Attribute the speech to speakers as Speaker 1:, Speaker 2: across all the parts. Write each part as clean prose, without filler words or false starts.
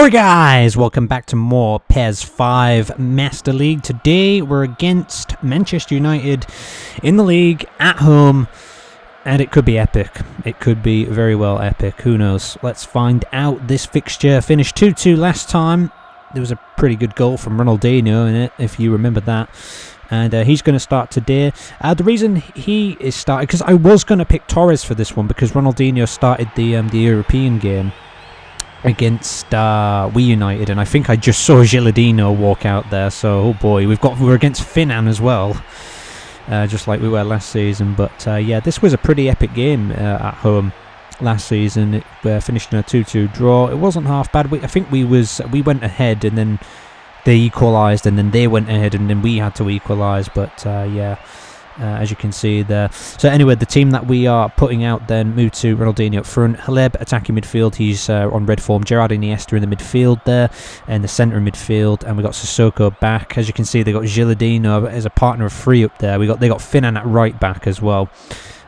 Speaker 1: Alright guys, welcome back to more PES 5 Master League. Today we're against Manchester United in the league at home, and it could be epic. It could be very well epic, who knows. Let's find out. This fixture finished 2-2 last time. There was a pretty good goal from Ronaldinho in it, if you remember that. And he's going to start today. The reason he is starting, because I was going to pick Torres for this one, because Ronaldinho started the European game against We United, and I think I just saw Gilardino walk out there. So, oh boy, we're against Finan as well, just like we were last season. But yeah, this was a pretty epic game at home last season. It finished in a 2-2 draw. It wasn't half bad. I think we went ahead, and then they equalised, and then they went ahead, and then we had to equalise. But yeah. As you can see there. So anyway, the team that we are putting out then moved to Ronaldinho up front, Haleb attacking midfield, he's on red form, Gerard Iniesta in the midfield there, and the centre midfield, and we got Sissoko back. As you can see, they got Gilardino as a partner of three up there. They got Finan at right back as well.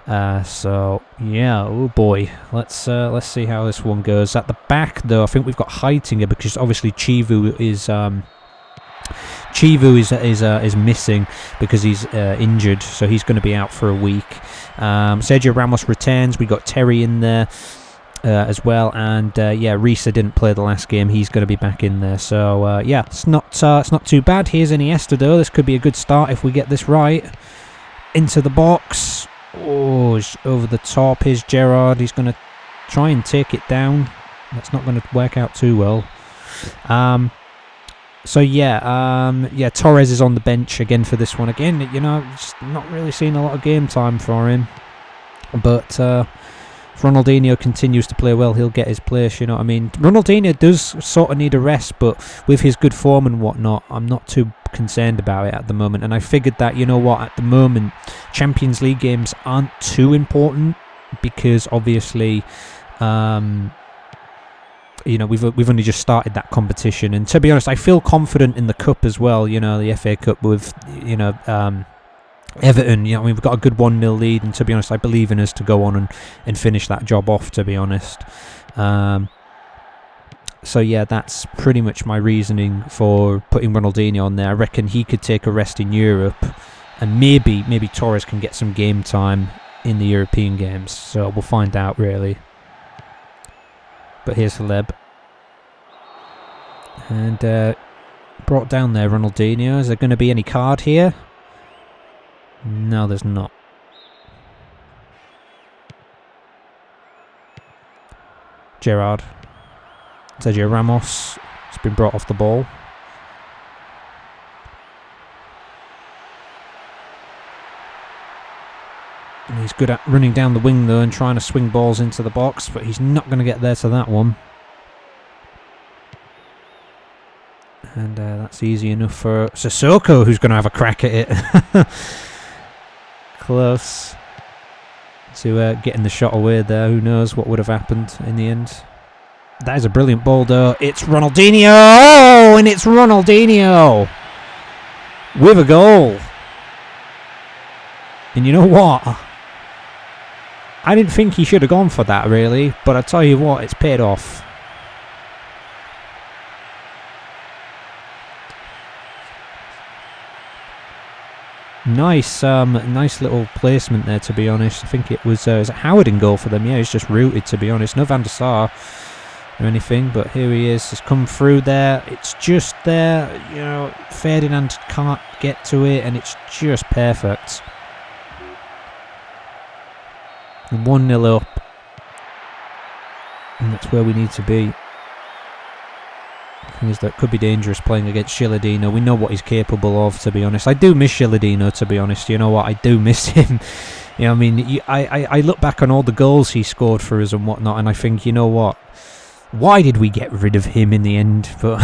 Speaker 1: So yeah, oh boy, let's see how this one goes. At the back though, I think we've got Heitinger, because obviously Chivu is missing because he's injured, so he's going to be out for a week. Sergio Ramos returns. We got Terry in there as well, and yeah, Risa didn't play the last game. He's going to be back in there. So yeah, it's not too bad. Here's Iniesta though. This could be a good start if we get this right. Into the box. Oh, it's over the top. Here's Gerard. He's going to try and take it down. That's not going to work out too well. So yeah, Torres is on the bench again for this one. Again, you know, just not really seeing a lot of game time for him. But if Ronaldinho continues to play well, he'll get his place, you know what I mean? Ronaldinho does sort of need a rest, but with his good form and whatnot, I'm not too concerned about it at the moment. And I figured that, you know what, at the moment, Champions League games aren't too important, because obviously you know, we've only just started that competition, and to be honest, I feel confident in the cup as well. You know, the FA Cup with, you know, Everton. You know, I mean, we've got a good 1-0 lead, and to be honest, I believe in us to go on and finish that job off. To be honest, so yeah, that's pretty much my reasoning for putting Ronaldinho on there. I reckon he could take a rest in Europe, and maybe Torres can get some game time in the European games. So we'll find out really. But here's Haleb. And brought down there, Ronaldinho. Is there going to be any card here? No, there's not. Gerard. Sergio Ramos. It's been brought off the ball. And he's good at running down the wing though and trying to swing balls into the box, but he's not going to get there to that one. And that's easy enough for Sissoko, who's going to have a crack at it. Close to getting the shot away there. Who knows what would have happened in the end. That is a brilliant ball though. It's Ronaldinho! Oh, and it's Ronaldinho! With a goal. And you know what? I didn't think he should have gone for that really, but I tell you what, it's paid off. Nice little placement there, to be honest. I think it was Howard in goal for them. Yeah, he's just rooted, to be honest. No Van der Sar or anything, but here he is. He's come through there. It's just there, you know, Ferdinand can't get to it, and it's just perfect. 1-0 up, and that's where we need to be. The thing is, that could be dangerous playing against Gilardino. We know what he's capable of, to be honest. I do miss Gilardino, to be honest. You know what, I do miss him. You know, I mean, I look back on all the goals he scored for us and whatnot, and I think, you know what, why did we get rid of him in the end? But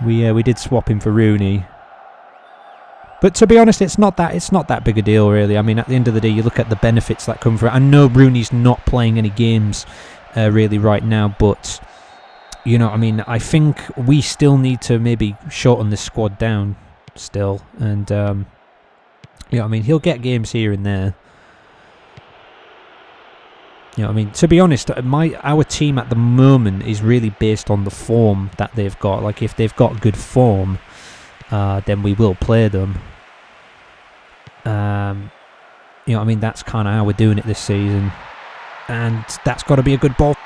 Speaker 1: we did swap him for Rooney. But to be honest, it's not that big a deal, really. I mean, at the end of the day, you look at the benefits that come from it. I know Rooney's not playing any games really right now, but you know, I mean, I think we still need to maybe shorten this squad down still, and yeah, I mean, he'll get games here and there. You know what I mean? To be honest, our team at the moment is really based on the form that they've got. Like, if they've got good form, then we will play them. You know what I mean? That's kind of how we're doing it this season. And that's got to be a good ball.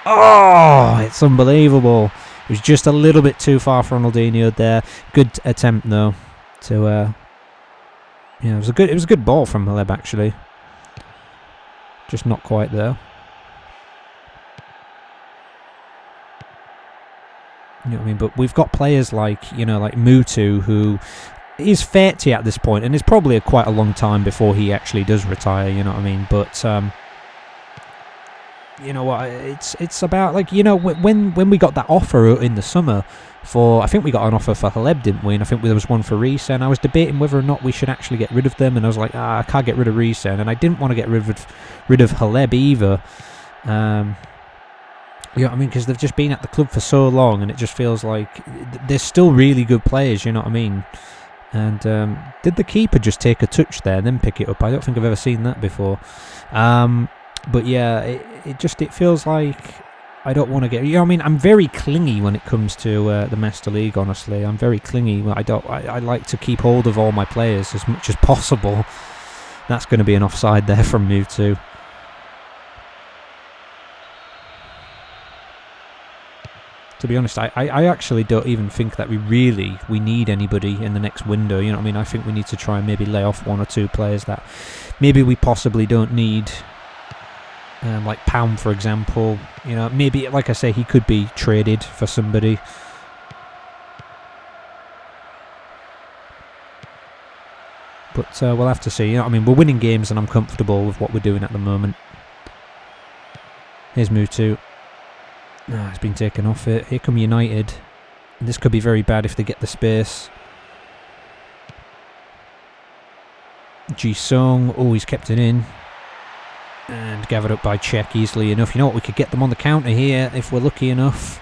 Speaker 1: Oh, it's unbelievable. It was just a little bit too far for Ronaldinho there. Good attempt, though. To, it was a good ball from Haleb, actually. Just not quite there. You know what I mean? But we've got players like, like Mutu, who is 30 at this point, and it's probably quite a long time before he actually does retire, you know what I mean? But, you know what, it's about, like, when we got that offer in the summer I think we got an offer for Haleb, didn't we? And I think there was one for Reese, and I was debating whether or not we should actually get rid of them, and I was like, I can't get rid of Reese, and I didn't want to get rid of Haleb either. You know what I mean? Because they've just been at the club for so long, and it just feels like they're still really good players, you know what I mean? And did the keeper just take a touch there and then pick it up? I don't think I've ever seen that before. But yeah, it feels like I don't want to get... I mean, I'm very clingy when it comes to the Master League, honestly. I'm very clingy. I like to keep hold of all my players as much as possible. That's going to be an offside there from Mutu. To be honest, I actually don't even think that we need anybody in the next window, you know what I mean? I think we need to try and maybe lay off one or two players that maybe we possibly don't need. Like Pound, for example. Maybe, like I say, he could be traded for somebody. But we'll have to see. You know what I mean? We're winning games and I'm comfortable with what we're doing at the moment. Here's Mutu. It's been taken off it. Here come United. And this could be very bad if they get the space. Ji-sung. Oh, he's kept it in. And gathered up by Czech easily enough. You know what? We could get them on the counter here if we're lucky enough.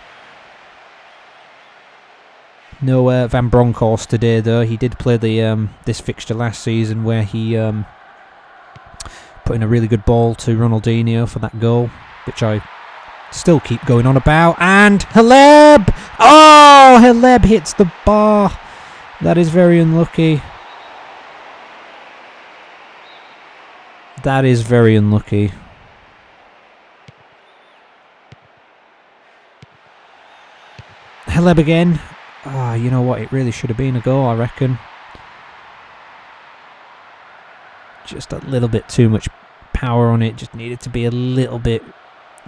Speaker 1: No Van Bronckhorst today, though. He did play the this fixture last season where he put in a really good ball to Ronaldinho for that goal, which I still keep going on about. And Haleb! Oh, Haleb hits the bar. That is very unlucky. That is very unlucky. Haleb again. You know what? It really should have been a goal, I reckon. Just a little bit too much power on it. Just needed to be a little bit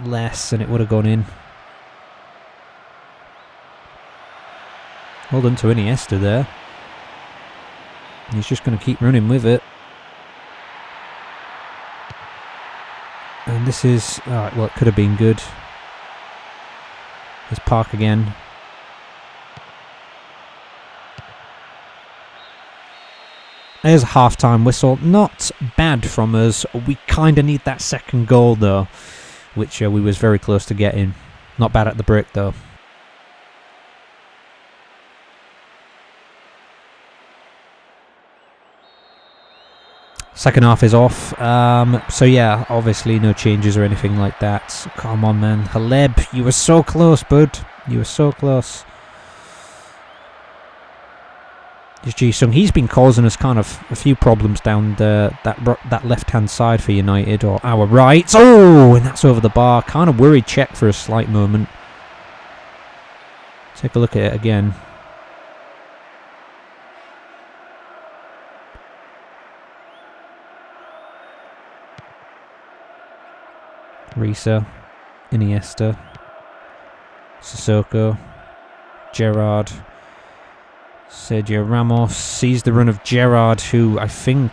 Speaker 1: less and it would have gone in. Hold on to Iniesta there. He's just going to keep running with it. And this is... well, it could have been good. There's Park again. There's a half-time whistle. Not bad from us. We kind of need that second goal, though, which we was very close to getting. Not bad at the break, though. Second half is off. So yeah, obviously no changes or anything like that. Come on, man. Haleb, you were so close, bud. You were so close. There's Ji-sung. He's been causing us kind of a few problems down that left-hand side for United, or our right. Oh, and that's over the bar. Kind of worried Czech for a slight moment. Take a look at it again. Risa, Iniesta, Sissoko, Gerrard, Sergio Ramos sees the run of Gerrard, who I think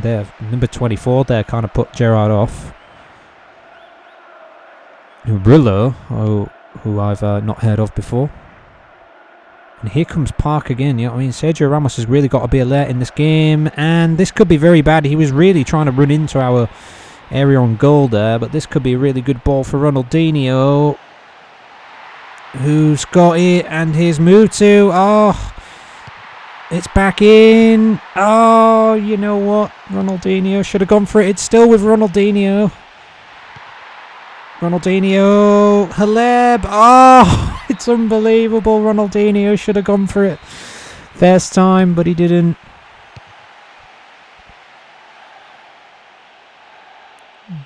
Speaker 1: there, number 24 there, kind of put Gerrard off. Brillo, who I've not heard of before. And here comes Park again, you know what I mean? Sergio Ramos has really got to be alert in this game, and this could be very bad. He was really trying to run into our area on goal there, but this could be a really good ball for Ronaldinho, who's got it, and here's Mutu. Oh, it's back in. Oh, you know what? Ronaldinho should have gone for it. It's still with Ronaldinho. Ronaldinho, Haleb. Oh, it's unbelievable. Ronaldinho should have gone for it first time, but he didn't.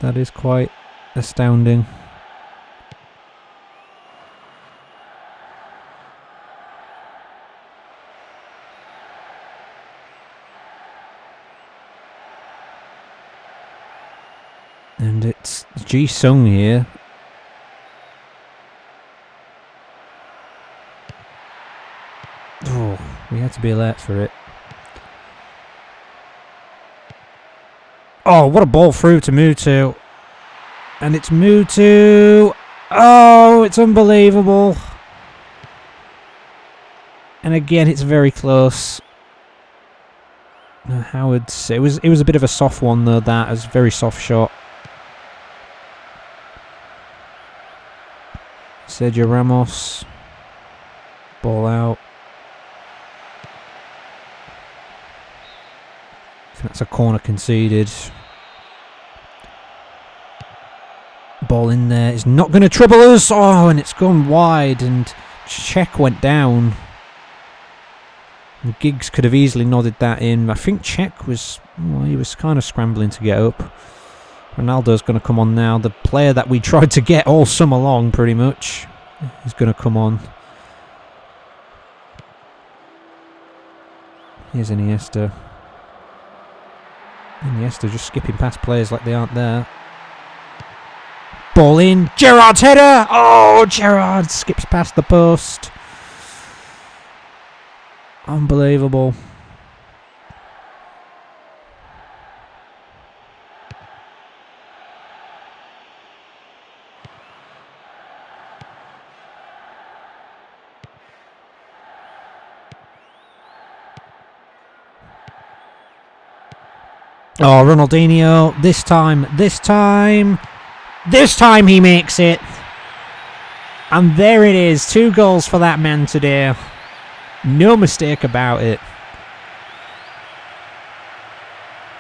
Speaker 1: That is quite astounding. And it's Ji-sung here. Oh, we had to be alert for it. Oh, what a ball through to Mutu. And it's Mutu. Oh, it's unbelievable. And again, it's very close. Howard, it was a bit of a soft one though. That was a very soft shot. Sergio Ramos. Ball out. I think that's a corner conceded. Ball in there. It's not going to trouble us. Oh, and it's gone wide. And Cech went down. And Giggs could have easily nodded that in. I think Cech was... Well, he was kind of scrambling to get up. Ronaldo's going to come on now. The player that we tried to get all summer long, pretty much, is going to come on. Here's Iniesta. Iniesta just skipping past players like they aren't there. Ball in. Gerrard's header! Oh, Gerrard skips past the post. Unbelievable. Oh, Ronaldinho, this time he makes it. And there it is, 2 goals for that man today. No mistake about it.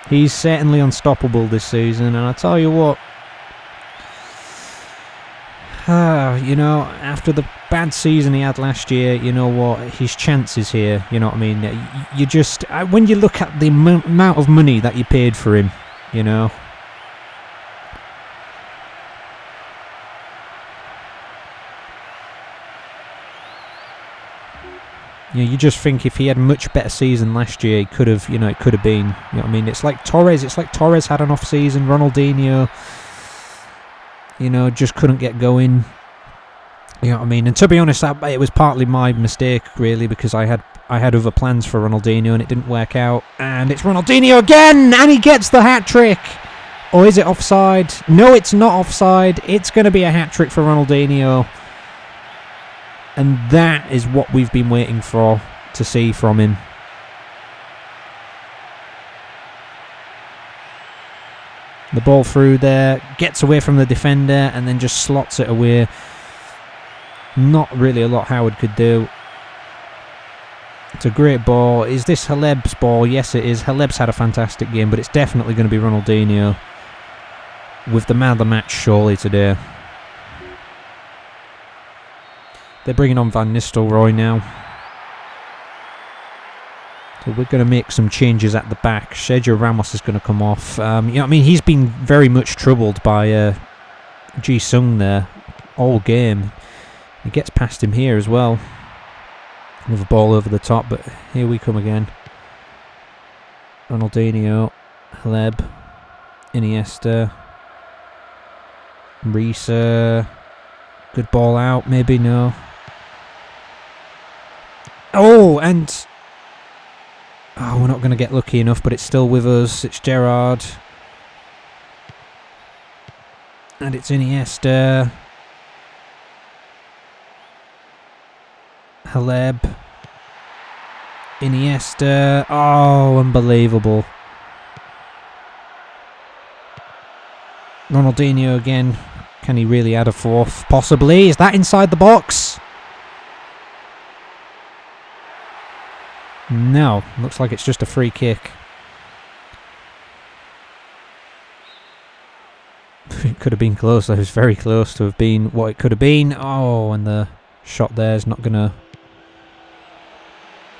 Speaker 1: He's certainly unstoppable this season, and I tell you what, you know, after the bad season he had last year, you know what, his chance is here, you know what I mean? You just, when you look at the amount of money that you paid for him, you know, you just think if he had a much better season last year, he could have, you know, it could have been, you know what I mean? It's like Torres had an off season, Ronaldinho, you know, just couldn't get going. You know what I mean? And to be honest, it was partly my mistake, really, because I had other plans for Ronaldinho and it didn't work out. And it's Ronaldinho again, and he gets the hat-trick. Or is it offside? No, it's not offside. It's going to be a hat-trick for Ronaldinho. And that is what we've been waiting for to see from him. The ball through there, gets away from the defender and then just slots it away. Not really a lot Howard could do. It's a great ball. Is this Haleb's ball? Yes, it is. Haleb's had a fantastic game, but it's definitely going to be Ronaldinho with the man of the match surely today. They're bringing on Van Nistelrooy now. So we're going to make some changes at the back. Sergio Ramos is going to come off. You know what I mean? He's been very much troubled by Ji-sung there all game. He gets past him here as well. Another ball over the top, but here we come again. Ronaldinho, Haleb, Iniesta, Risa. Good ball out, maybe no. Oh, and... Oh, we're not going to get lucky enough, but it's still with us. It's Gerrard. And it's Iniesta. Haleb. Iniesta. Oh, unbelievable. Ronaldinho again. Can he really add a fourth? Possibly. Is that inside the box? No. Looks like it's just a free kick. could have been closer. It was very close to have been what it could have been. Oh, and the shot there is not going to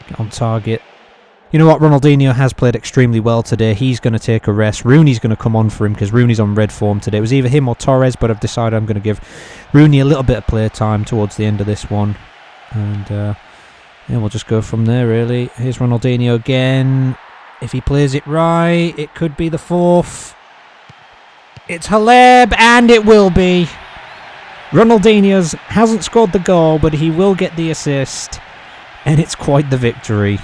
Speaker 1: get on target. You know what? Ronaldinho has played extremely well today. He's going to take a rest. Rooney's going to come on for him because Rooney's on red form today. It was either him or Torres, but I've decided I'm going to give Rooney a little bit of play time towards the end of this one. And yeah, we'll just go from there, really. Here's Ronaldinho again. If he plays it right, it could be the fourth. It's Haleb, and it will be. Ronaldinho hasn't scored the goal, but he will get the assist. And it's quite the victory.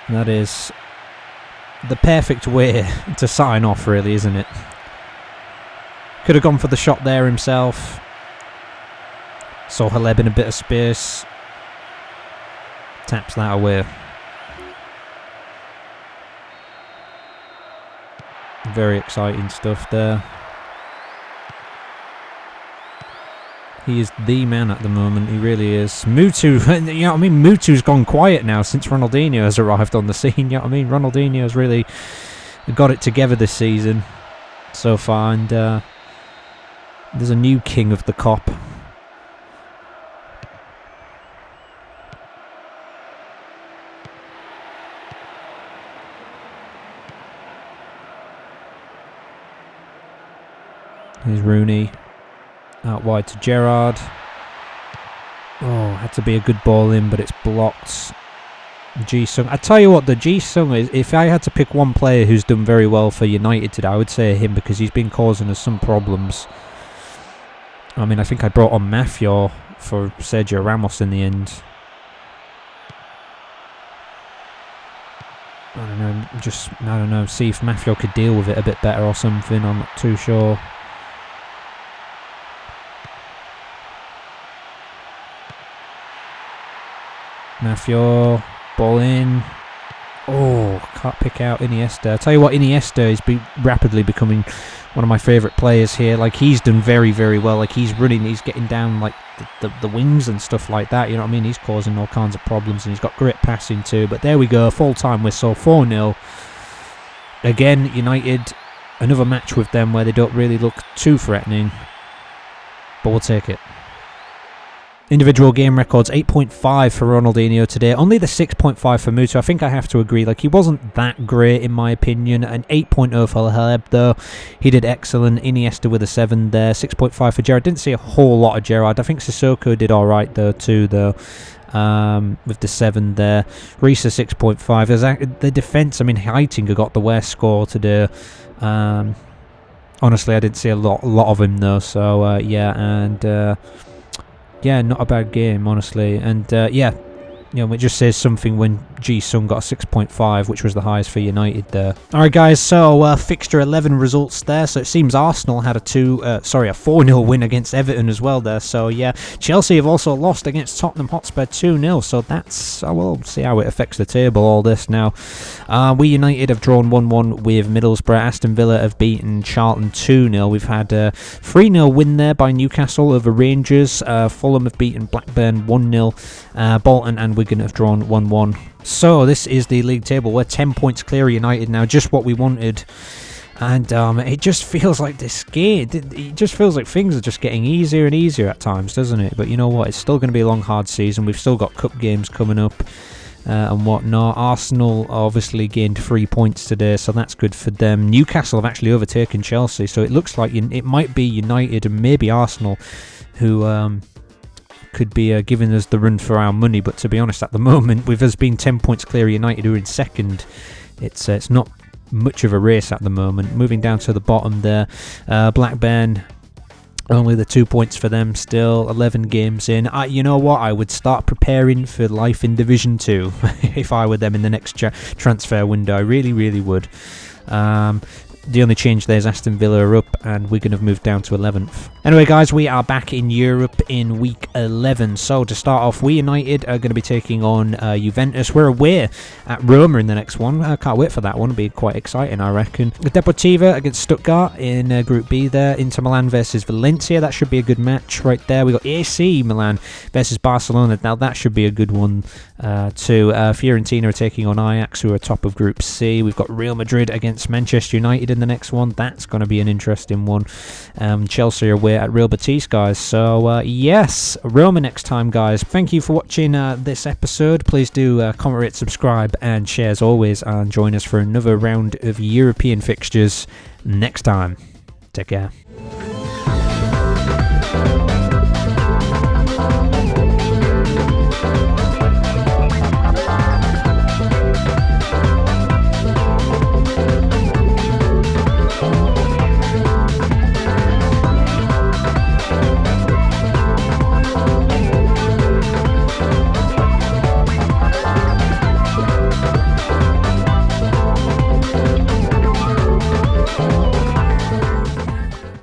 Speaker 1: That is the perfect way to sign off, really, isn't it? Could have gone for the shot there himself. Saw Haleb in a bit of space. Taps that away. Very exciting stuff there. He is the man at the moment, he really is. Mutu, you know what I mean? Mutu's gone quiet now since Ronaldinho has arrived on the scene, you know what I mean? Ronaldinho has really got it together this season so far, and there's a new king of the cop. Here's Rooney. Out wide to Gerrard. Oh, had to be a good ball in, but it's blocked. Ji-sung. I tell you what, the Ji-sung is, if I had to pick one player who's done very well for United today, I would say him, because he's been causing us some problems. I mean, I think I brought on Mafia for Sergio Ramos in the end. I don't know, see if Mafia could deal with it a bit better or something, I'm not too sure. Mafia, ball in. Oh, can't pick out Iniesta. I tell you what, Iniesta is rapidly becoming one of my favourite players here. Like, he's done very, very well. Like, he's running, he's getting down like the wings and stuff like that. You know what I mean? He's causing all kinds of problems, and he's got great passing too. But there we go, full-time whistle, 4-0. Again, United, another match with them where they don't really look too threatening, but we'll take it. Individual game records, 8.5 for Ronaldinho today. Only the 6.5 for Mutu. I think I have to agree. Like, he wasn't that great in my opinion. An 8.0 for Haleb though. He did excellent. Iniesta with a 7 there. 6.5 for Gerrard. Didn't see a whole lot of Gerrard. I think Sissoko did alright though too though. With the 7 there. Risa 6.5. There's the defence, I mean, Heitinga got the worst score today. Honestly, I didn't see a lot of him though. So yeah, and yeah, not a bad game, honestly. And yeah, you know, it just says something when Ji-sung got a 6.5, which was the highest for United there. Alright guys, so fixture 11 results there. So it seems Arsenal had a 4-0 win against Everton as well there. So yeah, Chelsea have also lost against Tottenham Hotspur 2-0. So that's, we'll see how it affects the table, all this now. We United have drawn 1-1 with Middlesbrough. Aston Villa have beaten Charlton 2-0. We've had a 3-0 win there by Newcastle over Rangers. Fulham have beaten Blackburn 1-0. Bolton and Wigan have drawn 1-1. So this is the league table. We're 10 points clear of United now, just what we wanted. And it just feels like this game, it just feels like things are just getting easier and easier at times, doesn't it? But you know what, it's still going to be a long, hard season. We've still got cup games coming up and whatnot. Arsenal obviously gained 3 points today, so that's good for them. Newcastle have actually overtaken Chelsea, so it looks like it might be United and maybe Arsenal who could be giving us the run for our money. But to be honest, at the moment, with us being 10 points clear of United, who are in second, it's not much of a race at the moment. Moving down to the bottom there, Blackburn, only the 2 points for them still, 11 games in. You know what, I would start preparing for life in Division 2 if I were them in the next transfer window. I really, really would. The only change there is Aston Villa are up and Wigan have moved down to 11th. Anyway, guys, we are back in Europe in week 11. So to start off, we United are going to be taking on Juventus. We're away at Roma in the next one. I can't wait for that one. It'll be quite exciting, I reckon. Deportiva against Stuttgart in Group B there. Inter Milan versus Valencia. That should be a good match right there. We got AC Milan versus Barcelona. Now that should be a good one too. Fiorentina are taking on Ajax, who are top of Group C. We've got Real Madrid against Manchester United in the next one. That's going to be an interesting one. Chelsea are away at Real Betis, guys. So yes, Roma next time, guys. Thank you for watching this episode. Please do comment, rate, subscribe, and share as always, and join us for another round of European fixtures next time. Take care.